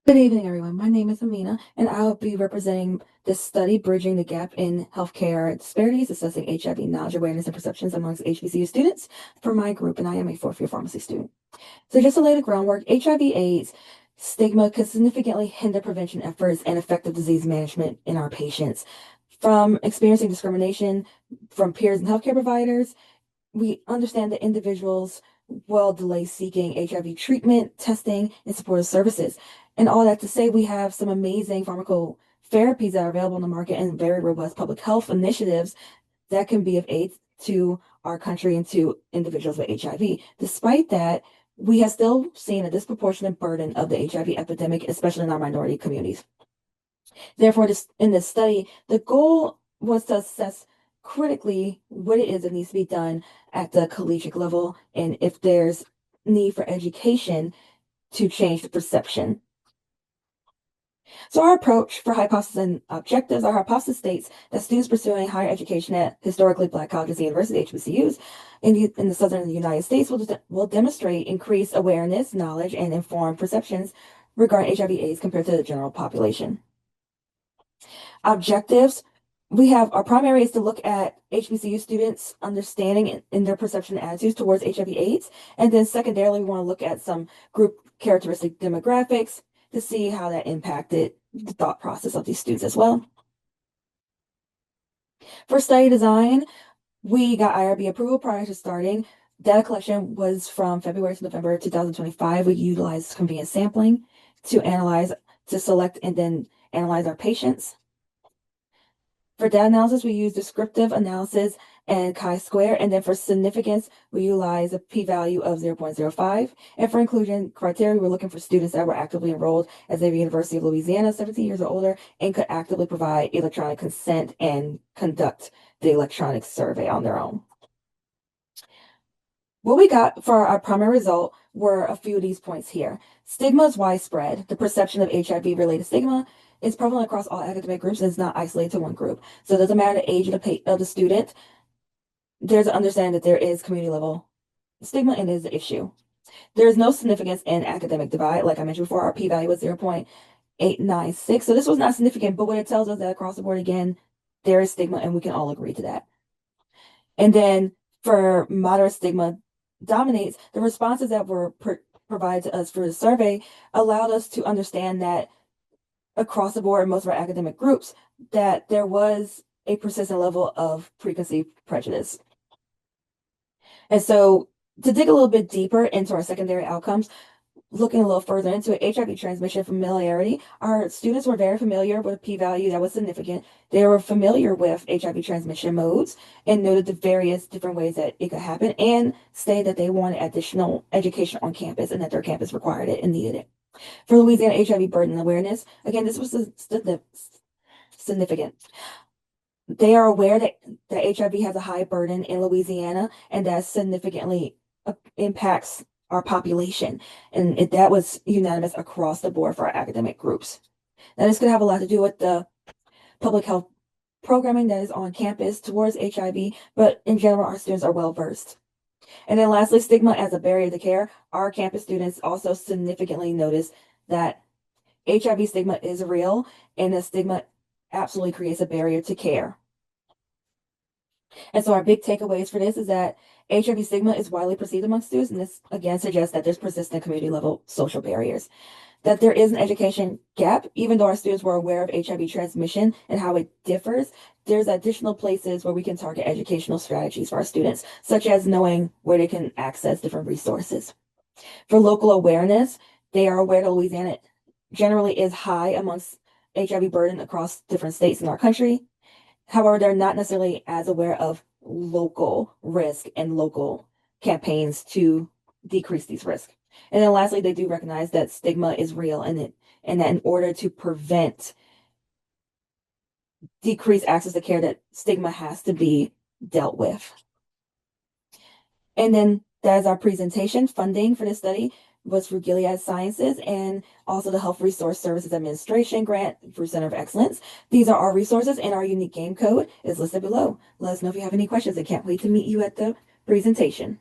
Good evening, everyone. My name is Amina, and I'll be representing this study, Bridging the Gap in Healthcare Disparities, Assessing HIV Knowledge, Awareness, and Perceptions Amongst HBCU Students for my group, and I am a fourth-year pharmacy student. So just to lay the groundwork, HIV/AIDS stigma can significantly hinder prevention efforts and effective disease management in our patients. From experiencing discrimination from peers and healthcare providers, we understand that individuals will delay seeking HIV treatment, testing, and supportive services. And all that to say, we have some amazing pharmacotherapies that are available in the market and very robust public health initiatives that can be of aid to our country and to individuals with HIV. Despite that, we have still seen a disproportionate burden of the HIV epidemic, especially in our minority communities. Therefore, in this study, the goal was to assess critically what it is that needs to be done at the collegiate level and if there's need for education to change the perception. So our approach for hypothesis and objectives, our hypothesis states that students pursuing higher education at historically Black colleges and universities, HBCUs, in the southern United States will demonstrate increased awareness, knowledge, and informed perceptions regarding HIV/AIDS compared to the general population. Objectives, we have our primary is to look at HBCU students' understanding in their perception and attitudes towards HIV/AIDS. And then secondarily, we want to look at some group characteristic demographics to see how that impacted the thought process of these students as well. For study design, we got IRB approval prior to starting. Data collection was from February to November 2025. We utilized convenience sampling to analyze, to select, and then analyze our patients. For data analysis, we use descriptive analysis and chi-square. And then for significance, we utilize a p-value of 0.05. And for inclusion criteria, we're looking for students that were actively enrolled at Xavier University of Louisiana, 17 years or older, and could actively provide electronic consent and conduct the electronic survey on their own. What we got for our primary result were a few of these points here. Stigma is widespread. The perception of HIV-related stigma is prevalent across all academic groups and is not isolated to one group. So it doesn't matter the age of the student. There's an understanding that there is community level stigma and is an issue. There is no significance in academic divide. Like I mentioned before, our p-value was 0.896. So this was not significant, but what it tells us that across the board, again, there is stigma and we can all agree to that. And then for moderate stigma dominates, the responses that were provided to us for the survey allowed us to understand that across the board in most of our academic groups, that there was a persistent level of preconceived prejudice. And so to dig a little bit deeper into our secondary outcomes, looking a little further into it, HIV transmission familiarity, our students were very familiar with a p-value that was significant. They were familiar with HIV transmission modes and noted the various different ways that it could happen and stated that they wanted additional education on campus and that their campus required it and needed it. For Louisiana HIV burden awareness, again, this was significant. They are aware that HIV has a high burden in Louisiana and that significantly impacts our population. And that was unanimous across the board for our academic groups. Now, this could have a lot to do with the public health programming that is on campus towards HIV, but in general, our students are well versed. And then lastly, stigma as a barrier to care. Our campus students also significantly notice that HIV stigma is real and the stigma absolutely creates a barrier to care. And so our big takeaways for this is that HIV stigma is widely perceived among students, and this again suggests that there's persistent community level social barriers. That there is an education gap, even though our students were aware of HIV transmission and how it differs, there's additional places where we can target educational strategies for our students, such as knowing where they can access different resources. For local awareness, they are aware that Louisiana generally is high amongst HIV burden across different states in our country. However, they're not necessarily as aware of local risk and local campaigns to decrease these risks. And then lastly, they do recognize that stigma is real and that in order to prevent decreased access to care, that stigma has to be dealt with. And then that is our presentation. Funding for this study was through Gilead Sciences and also the Health Resource Services Administration grant through Center of Excellence. These are our resources and our unique game code is listed below. Let us know if you have any questions. I can't wait to meet you at the presentation.